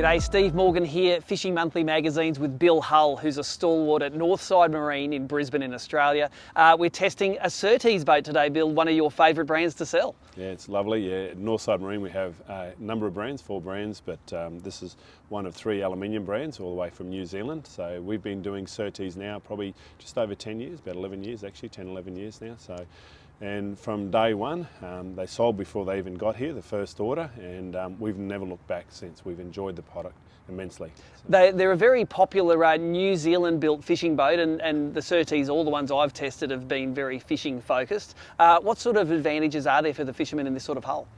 G'day, Steve Morgan here, Fishing Monthly Magazines with Bill Hull, who's a stalwart at Northside Marine in Brisbane in Australia. We're testing a Surtees boat today, Bill, one of your favourite brands to sell. Yeah, it's lovely. Yeah, at Northside Marine we have a number of brands, 4 brands, but this is one of 3 aluminium brands all the way from New Zealand. So we've been doing Surtees now probably just over 10 years, about 11 years actually, 10, 11 years now. And from day one, they sold before they even got here, the first order, and we've never looked back since. We've enjoyed the product immensely. So. They're a very popular New Zealand-built fishing boat, and the Surtees, all the ones I've tested, have been very fishing focused. What sort of advantages are there for the fishermen in this sort of hull?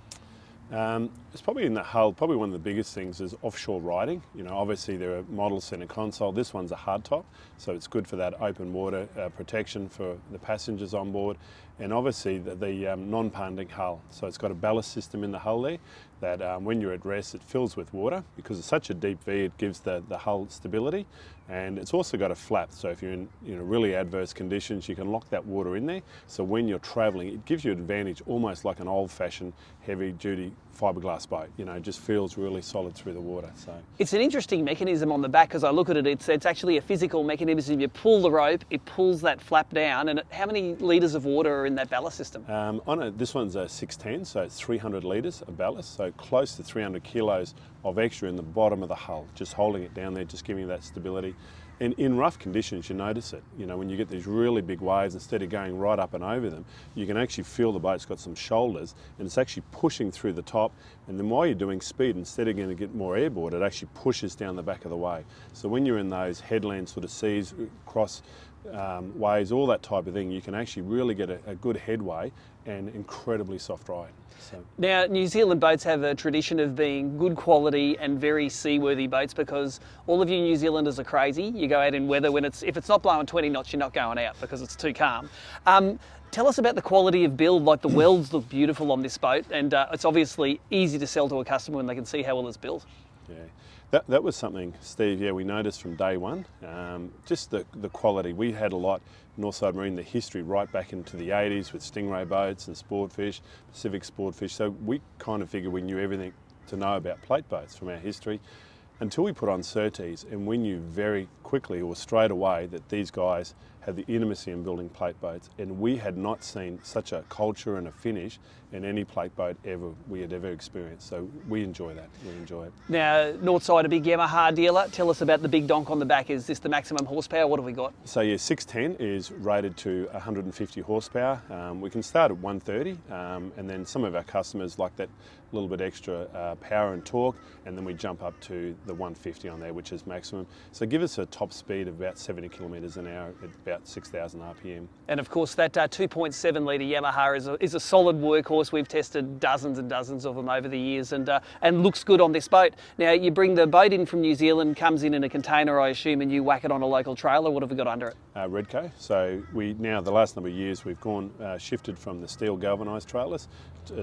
It's probably in the hull, probably one of the biggest things is offshore riding. You know, obviously there are model centre console. This one's a hardtop, so it's good for that open water protection for the passengers on board. And obviously the non-ponding hull. So it's got a ballast system in the hull there that when you're at rest it fills with water. Because it's such a deep V, it gives the hull stability. And it's also got a flap, so if you're in really adverse conditions you can lock that water in there. So when you're travelling it gives you an advantage, almost like an old-fashioned heavy duty fiberglass boat. You know, it just feels really solid through the water. So it's an interesting mechanism on the back. As I look at it, it's actually a physical mechanism. You pull the rope, it pulls that flap down. And how many litres of water are in that ballast system? This one's a 610, so it's 300 litres of ballast, so close to 300 kilos of extra in the bottom of the hull, just holding it down there, just giving you that stability. And in rough conditions, you notice it. You know, when you get these really big waves, instead of going right up and over them, you can actually feel the boat's got some shoulders and it's actually pushing through the top. And then while you're doing speed, instead of going to get more airboard, it actually pushes down the back of the wave. So when you're in those headland sort of seas, cross waves, all that type of thing, you can actually really get a good headway and incredibly soft ride. So. Now, New Zealand boats have a tradition of being good quality and very seaworthy boats because all of you New Zealanders are crazy. You go out in weather when if it's not blowing 20 knots, you're not going out because it's too calm. Tell us about the quality of build. Like, the welds look beautiful on this boat, and it's obviously easy to sell to a customer when they can see how well it's built. Yeah, that was something, Steve, we noticed from day one, just the quality. We had a lot, Northside Marine, the history right back into the 80s with stingray boats and sportfish, Pacific sportfish, so we kind of figured we knew everything to know about plate boats from our history until we put on Surtees, and we knew very quickly or straight away that these guys had the intimacy in building plate boats, and we had not seen such a culture and a finish in any plate boat we had ever experienced. So we enjoy that, we enjoy it. Now, Northside, a big Yamaha dealer. Tell us about the big donk on the back. Is this the maximum horsepower? What have we got? So yeah, 610 is rated to 150 horsepower. We can start at 130, and then some of our customers like that little bit extra power and torque, and then we jump up to the 150 on there, which is maximum. So give us a top speed of about 70 kilometres an hour at about 6,000 RPM. And of course that 2.7 litre Yamaha is a solid workhorse. We've tested dozens and dozens of them over the years, and looks good on this boat. Now, you bring the boat in from New Zealand, comes in a container, I assume, and you whack it on a local trailer. What have we got under it? Redco. So the last number of years we've shifted from the steel galvanised trailers,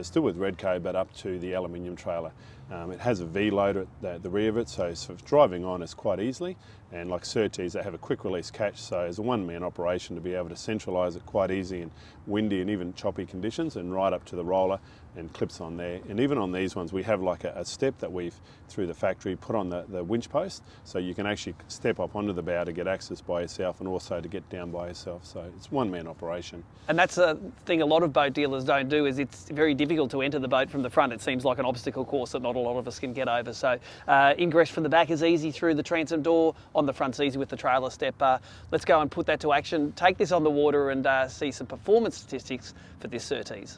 still with Redco, but up to the aluminium trailer. It has a V-loader at the rear of it, so driving on is quite easily. And like Surtees, they have a quick release catch, so it's a one-man operation to be able to centralise it quite easy in windy and even choppy conditions, and right up to the roller and clips on there. And even on these ones we have like a step that we've, through the factory, put on the winch post, so you can actually step up onto the bow to get access by yourself and also to get down by yourself. So it's one-man operation. And that's a thing a lot of boat dealers don't do, is it's very difficult to enter the boat from the front. It seems like an obstacle course that not a lot of us can get over. So ingress from the back is easy through the transom door, on the front's easy with the trailer step. Let's go and put that to action, take this on the water and see some performance statistics for this Surtees.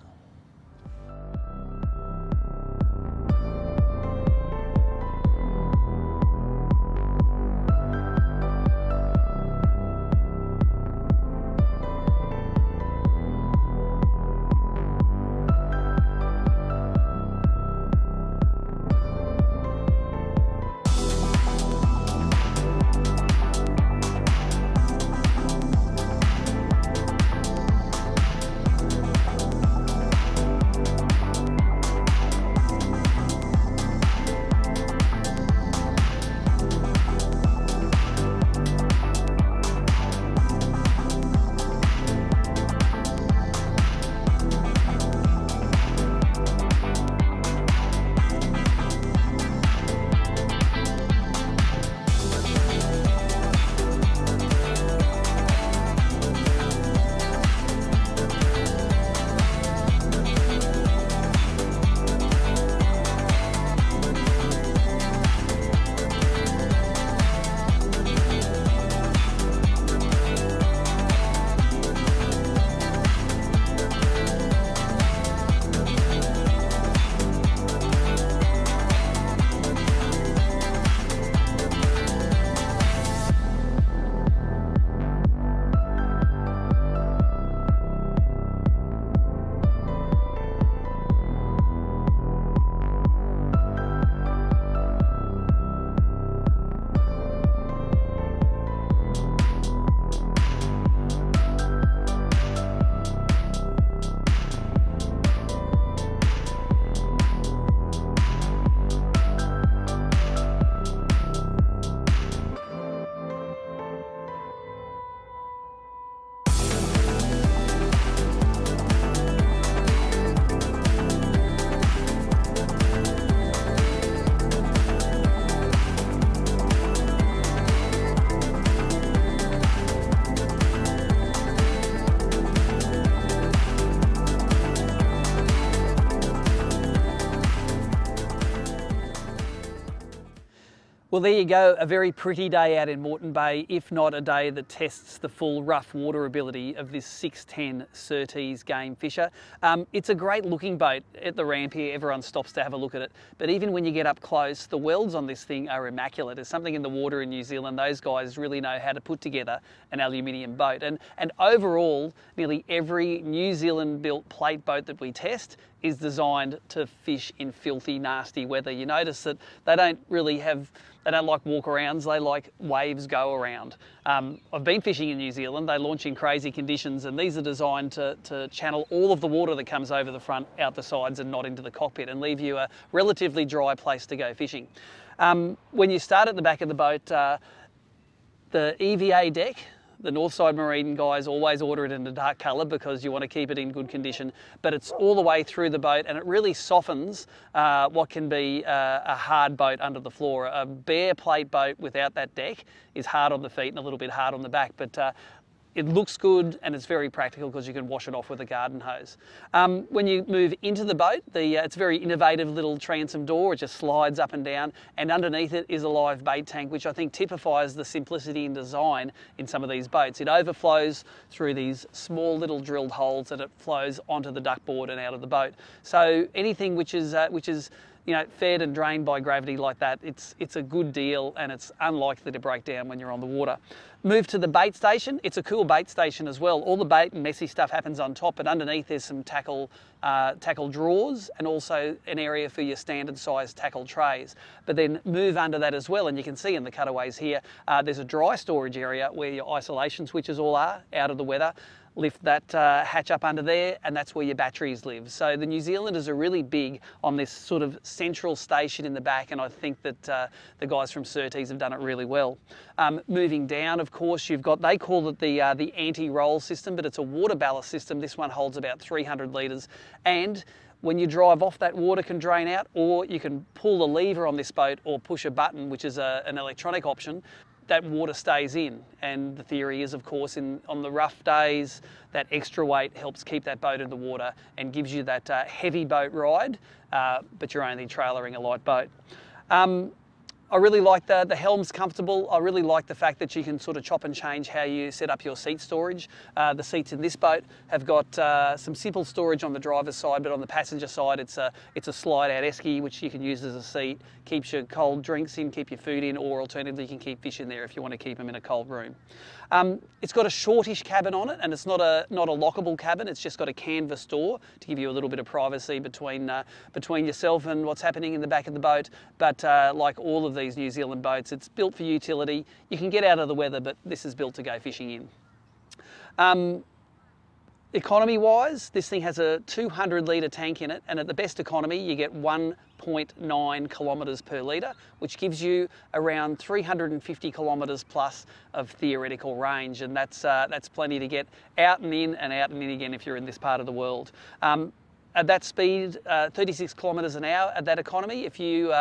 Well, there you go, a very pretty day out in Moreton Bay, if not a day that tests the full rough water ability of this 610 Surtees game fisher. It's a great looking boat. At the ramp here, everyone stops to have a look at it. But even when you get up close, the welds on this thing are immaculate. There's something in the water in New Zealand. Those guys really know how to put together an aluminium boat. And overall, nearly every New Zealand built plate boat that we test is designed to fish in filthy, nasty weather. You notice that they don't like walk-arounds, they like waves go around. I've been fishing in New Zealand, they launch in crazy conditions, and these are designed to channel all of the water that comes over the front out the sides and not into the cockpit and leave you a relatively dry place to go fishing. When you start at the back of the boat, the EVA deck, the Northside Marine guys always order it in a dark colour because you want to keep it in good condition, but it's all the way through the boat and it really softens what can be a hard boat under the floor. A bare plate boat without that deck is hard on the feet and a little bit hard on the back, but it looks good and it's very practical because you can wash it off with a garden hose. When you move into the boat, it's a very innovative little transom door. It just slides up and down, and underneath it is a live bait tank, which I think typifies the simplicity in design in some of these boats. It overflows through these small little drilled holes and it flows onto the duckboard and out of the boat. So anything which is fed and drained by gravity like that, it's a good deal and it's unlikely to break down when you're on the water. Move to the bait station. It's a cool bait station as well. All the bait and messy stuff happens on top, but underneath there's some tackle drawers and also an area for your standard size tackle trays. But then move under that as well, and you can see in the cutaways here, there's a dry storage area where your isolation switches all are out of the weather. Lift that hatch up under there and that's where your batteries live. So the New Zealanders are really big on this sort of central station in the back, and I think that the guys from Surtees have done it really well. Moving down, of course, you've got, they call it the anti-roll system, but it's a water ballast system. This one holds about 300 litres, and when you drive off, that water can drain out, or you can pull the lever on this boat or push a button, which is an electronic option. That water stays in, and the theory is, of course, on the rough days, that extra weight helps keep that boat in the water and gives you that heavy boat ride, but you're only trailering a light boat. I really like the helm's comfortable. I really like the fact that you can sort of chop and change how you set up your seat storage. The seats in this boat have got some simple storage on the driver's side, but on the passenger side it's a slide out esky which you can use as a seat. Keeps your cold drinks in, keep your food in, or alternatively you can keep fish in there if you want to keep them in a cold room. It's got a shortish cabin on it, and it's not a lockable cabin. It's just got a canvas door to give you a little bit of privacy between yourself and what's happening in the back of the boat. But like all of these New Zealand boats, it's built for utility. You can get out of the weather, but this is built to go fishing in. Economy-wise, this thing has a 200 litre tank in it, and at the best economy you get 1.9 kilometres per litre, which gives you around 350 kilometres plus of theoretical range, and that's plenty to get out and in again if you're in this part of the world. At that speed, 36 kilometres an hour at that economy, if you,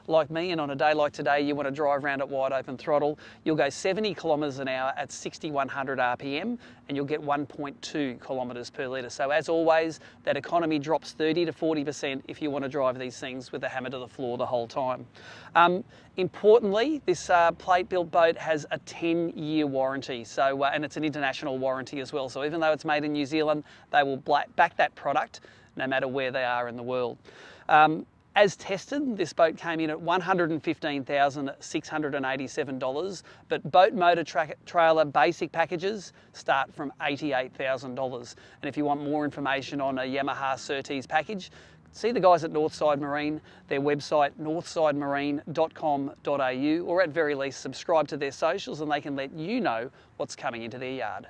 like me, and on a day like today, you want to drive around at wide open throttle, you'll go 70 kilometres an hour at 6,100 RPM, and you'll get 1.2 kilometres per litre. So as always, that economy drops 30 to 40% if you want to drive these things with the hammer to the floor the whole time. Importantly, this plate-built boat has a 10-year warranty, so and it's an international warranty as well. So even though it's made in New Zealand, they will back that product no matter where they are in the world. As tested, this boat came in at $115,687, but boat motor trailer basic packages start from $88,000. And if you want more information on a Yamaha Surtees package, see the guys at Northside Marine, their website northsidemarine.com.au, or at very least subscribe to their socials and they can let you know what's coming into their yard.